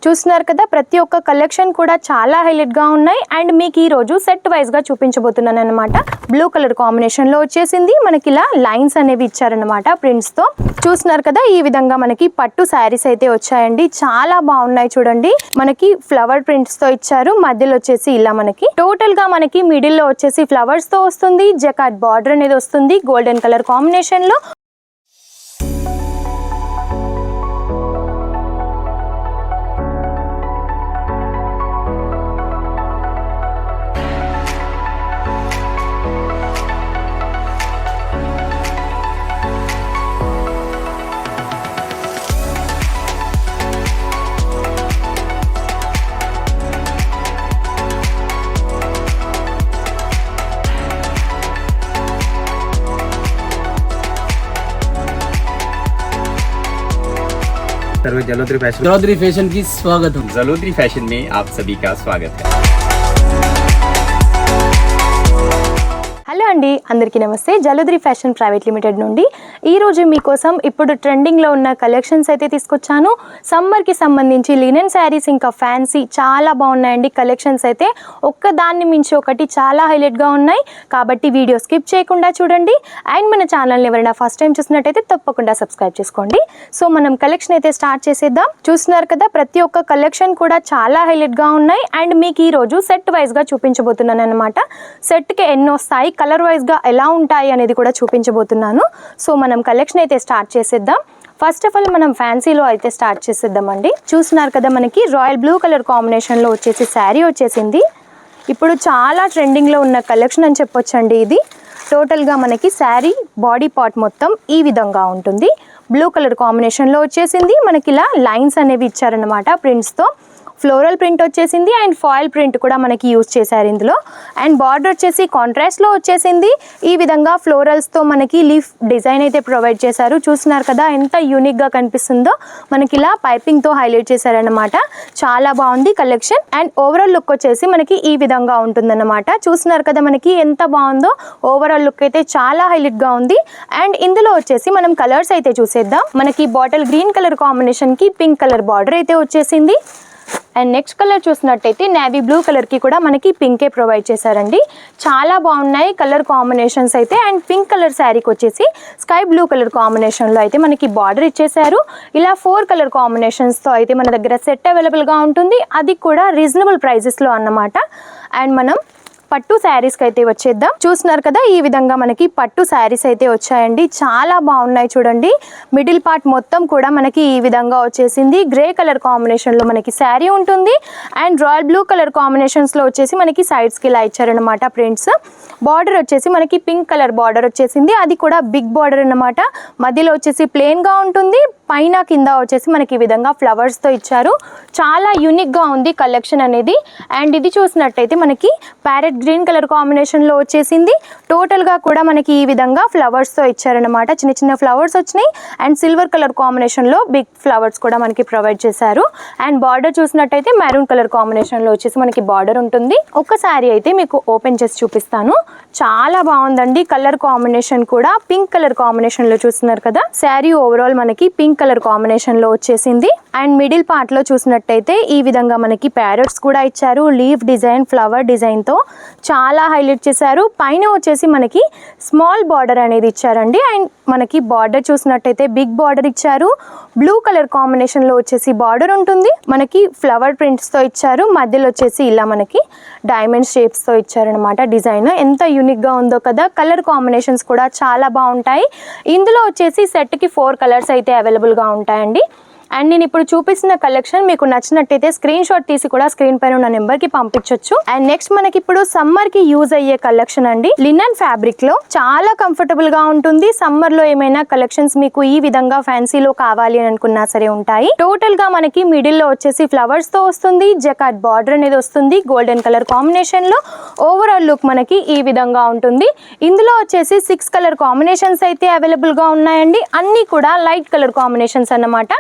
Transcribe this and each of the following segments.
చూస్తున్నారు కదా, ప్రతి ఒక్క కలెక్షన్ కూడా చాలా హైలైట్ గా ఉన్నాయి. అండ్ మీకు ఈ రోజు సెట్ వైజ్ గా చూపించబోతున్నాను అనమాట. బ్లూ కలర్ కాంబినేషన్ లో వచ్చేసింది. మనకి ఇలా లైన్స్ అనేవి ఇచ్చారనమాట ప్రింట్స్ తో. చూస్తున్నారు కదా, ఈ విధంగా మనకి పట్టు శారీస్ అయితే వచ్చాయండి. చాలా బాగున్నాయి చూడండి. మనకి ఫ్లవర్ ప్రింట్స్ తో ఇచ్చారు. మధ్యలో వచ్చేసి ఇలా మనకి టోటల్ గా మనకి మిడిల్ లో వచ్చేసి ఫ్లవర్స్ తో వస్తుంది. జకాట్ బార్డర్ అనేది వస్తుంది గోల్డెన్ కలర్ కాంబినేషన్ లో. जलोदरी फैशन की स्वागत है। जलोदरी फैशन में आप सभी का स्वागत है। హలో అండి, అందరికీ నమస్తే. జలోదరి ఫ్యాషన్ ప్రైవేట్ లిమిటెడ్ నుండి ఈరోజు మీకోసం ఇప్పుడు ట్రెండింగ్లో ఉన్న కలెక్షన్స్ అయితే తీసుకొచ్చాను. సమ్మర్కి సంబంధించి లినెన్ శారీస్ ఇంకా ఫ్యాన్సీ చాలా బాగున్నాయండి. కలెక్షన్స్ అయితే ఒక్కదాన్ని మించి ఒకటి చాలా హైలైట్గా ఉన్నాయి. కాబట్టి వీడియో స్కిప్ చేయకుండా చూడండి. అండ్ మన ఛానల్ని ఎవరైనా ఫస్ట్ టైం చూసినట్టయితే తప్పకుండా సబ్స్క్రైబ్ చేసుకోండి. సో మనం కలెక్షన్ అయితే స్టార్ట్ చేసేద్దాం. చూస్తున్నారు కదా, ప్రతి ఒక్క కలెక్షన్ కూడా చాలా హైలైట్గా ఉన్నాయి. అండ్ మీకు ఈరోజు సెట్ వైజ్గా చూపించబోతున్నాను అనమాట. సెట్కి ఎన్ని వస్తాయి, కలర్ వైజ్గా ఎలా ఉంటాయి అనేది కూడా చూపించబోతున్నాను. సో మనం కలెక్షన్ అయితే స్టార్ట్ చేసేద్దాం. ఫస్ట్ ఆఫ్ ఆల్ మనం ఫ్యాన్సీలో అయితే స్టార్ట్ చేసేద్దామండి. చూస్తున్నారు కదా, మనకి రాయల్ బ్లూ కలర్ కాంబినేషన్లో వచ్చేసి శారీ వచ్చేసింది. ఇప్పుడు చాలా ట్రెండింగ్లో ఉన్న కలెక్షన్ అని చెప్పొచ్చండి. ఇది టోటల్గా మనకి శారీ బాడీ పార్ట్ మొత్తం ఈ విధంగా ఉంటుంది. బ్లూ కలర్ కాంబినేషన్లో వచ్చేసింది. మనకి ఇలా లైన్స్ అనేవి ఇచ్చారనమాట ప్రింట్స్తో. ఫ్లోరల్ ప్రింట్ వచ్చేసింది అండ్ ఫాయిల్ ప్రింట్ కూడా మనకి యూజ్ చేశారు ఇందులో. అండ్ బార్డర్ వచ్చేసి కాంట్రాస్ట్లో వచ్చేసింది. ఈ విధంగా ఫ్లోరల్స్తో మనకి లీఫ్ డిజైన్ అయితే ప్రొవైడ్ చేశారు. చూస్తున్నారు కదా ఎంత యూనిక్గా కనిపిస్తుందో. మనకి ఇలా పైపింగ్తో హైలైట్ చేశారనమాట. చాలా బాగుంది కలెక్షన్. అండ్ ఓవరాల్ లుక్ వచ్చేసి మనకి ఈ విధంగా ఉంటుందన్నమాట. చూస్తున్నారు కదా మనకి ఎంత బాగుందో. ఓవరాల్ లుక్ అయితే చాలా హైలైట్గా ఉంది. అండ్ ఇందులో వచ్చేసి మనం కలర్స్ అయితే చూసేద్దాం. మనకి బాటిల్ గ్రీన్ కలర్ కాంబినేషన్కి పింక్ కలర్ బార్డర్ అయితే వచ్చేసింది. అండ్ నెక్స్ట్ కలర్ చూసినట్టయితే నేవీ బ్లూ కలర్కి కూడా మనకి పింకే ప్రొవైడ్ చేశారండి. చాలా బాగున్నాయి కలర్ కాంబినేషన్స్ అయితే. అండ్ పింక్ కలర్ శారీకి వచ్చేసి స్కై బ్లూ కలర్ కాంబినేషన్లో అయితే మనకి బార్డర్ ఇచ్చేశారు. ఇలా 4 కలర్ కాంబినేషన్స్తో అయితే మన దగ్గర సెట్ అవైలబుల్గా ఉంటుంది. అది కూడా రీజనబుల్ ప్రైజెస్లో అన్నమాట. అండ్ మనం పట్టు శారీస్కి అయితే వచ్చేద్దాం. చూస్తున్నారు కదా, ఈ విధంగా మనకి పట్టు శారీస్ అయితే వచ్చాయండి. చాలా బాగున్నాయి చూడండి. మిడిల్ పార్ట్ మొత్తం కూడా మనకి ఈ విధంగా వచ్చేసింది. గ్రే కలర్ కాంబినేషన్లో మనకి శారీ ఉంటుంది. అండ్ రాయల్ బ్లూ కలర్ కాంబినేషన్స్లో వచ్చేసి మనకి సైడ్స్కి ఇలా ఇచ్చారనమాట ప్రింట్స్. బార్డర్ వచ్చేసి మనకి పింక్ కలర్ బార్డర్ వచ్చేసింది. అది కూడా బిగ్ బార్డర్ అన్నమాట. మధ్యలో వచ్చేసి ప్లెయిన్గా ఉంటుంది. పైన కింద వచ్చేసి మనకి ఈ విధంగా ఫ్లవర్స్తో ఇచ్చారు. చాలా యూనిక్గా ఉంది కలెక్షన్ అనేది. అండ్ ఇది చూసినట్టయితే మనకి ప్యారెట్ గ్రీన్ కలర్ కాంబినేషన్లో వచ్చేసింది. టోటల్గా కూడా మనకి ఈ విధంగా ఫ్లవర్స్తో ఇచ్చారనమాట. చిన్న చిన్న ఫ్లవర్స్ వచ్చినాయి. అండ్ సిల్వర్ కలర్ కాంబినేషన్లో బిగ్ ఫ్లవర్స్ కూడా మనకి ప్రొవైడ్ చేశారు. అండ్ బార్డర్ చూసినట్టయితే మెరూన్ కలర్ కాంబినేషన్లో వచ్చేసి మనకి బార్డర్ ఉంటుంది. ఒక శారీ అయితే మీకు ఓపెన్ చేసి చూపిస్తాను. చాలా బాగుందండి కలర్ కాంబినేషన్ కూడా. పింక్ కలర్ కాంబినేషన్లో చూస్తున్నారు కదా. శారీ ఓవరాల్ మనకి పింక్ కలర్ కాంబినేషన్లో వచ్చేసింది. అండ్ మిడిల్ పార్ట్లో చూసినట్టయితే ఈ విధంగా మనకి ప్యారెట్స్ కూడా ఇచ్చారు. లీఫ్ డిజైన్, ఫ్లవర్ డిజైన్తో చాలా హైలైట్ చేశారు. పైన వచ్చేసి మనకి స్మాల్ బార్డర్ అనేది ఇచ్చారండి. అండ్ మనకి బార్డర్ చూసినట్టయితే బిగ్ బార్డర్ ఇచ్చారు. బ్లూ కలర్ కాంబినేషన్లో వచ్చేసి బార్డర్ ఉంటుంది. మనకి ఫ్లవర్ ప్రింట్స్తో ఇచ్చారు. మధ్యలో వచ్చేసి ఇలా మనకి డైమండ్ షేప్స్తో ఇచ్చారనమాట డిజైన్. ఎంత యూనిక్గా ఉందో కదా. కలర్ కాంబినేషన్స్ కూడా చాలా బాగుంటాయి. ఇందులో వచ్చేసి సెట్కి 4 కలర్స్ అయితే అవైలబుల్గా ఉంటాయండి. అండ్ నేను ఇప్పుడు చూపిస్తున్న కలెక్షన్ మీకు నచ్చినట్టయితే స్క్రీన్ షాట్ తీసి కూడా స్క్రీన్ పైన ఉన్న నెంబర్కి పంపించవచ్చు. అండ్ నెక్స్ట్ మనకి ఇప్పుడు సమ్మర్కి యూజ్ అయ్యే కలెక్షన్ అండి. లినన్ ఫ్యాబ్రిక్లో చాలా కంఫర్టబుల్గా ఉంటుంది. సమ్మర్లో ఏమైనా కలెక్షన్స్ మీకు ఈ విధంగా ఫ్యాన్సీలో కావాలి అని అనుకున్నా సరే ఉంటాయి. టోటల్గా మనకి మిడిల్లో వచ్చేసి ఫ్లవర్స్తో వస్తుంది. జకాట్ బార్డర్ అనేది వస్తుంది గోల్డెన్ కలర్ కాంబినేషన్లో. ఓవరాల్ లుక్ మనకి ఈ విధంగా ఉంటుంది. ఇందులో వచ్చేసి 6 కలర్ కాంబినేషన్స్ అయితే అవైలబుల్గా ఉన్నాయండి. అన్నీ కూడా లైట్ కలర్ కాంబినేషన్స్ అన్నమాట.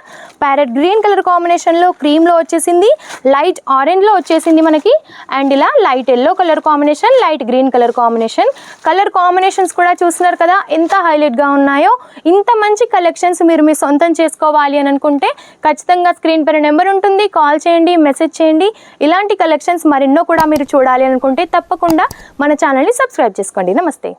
ప్యారెట్ గ్రీన్ కలర్ కాంబినేషన్లో క్రీమ్లో వచ్చేసింది, లైట్ ఆరెంజ్లో వచ్చేసింది మనకి, అండ్ ఇలా light yellow colour combination, light green colour combinations కూడా చూస్తున్నారు కదా ఎంత హైలైట్గా ఉన్నాయో. ఇంత మంచి కలెక్షన్స్ మీరు మీ సొంతం చేసుకోవాలి అని అనుకుంటే ఖచ్చితంగా స్క్రీన్ పైన నెంబర్ ఉంటుంది, కాల్ చేయండి, మెసేజ్ చేయండి. ఇలాంటి కలెక్షన్స్ మరెన్నో కూడా మీరు చూడాలి అనుకుంటే తప్పకుండా మన ఛానల్ని సబ్స్క్రైబ్ చేసుకోండి. నమస్తే.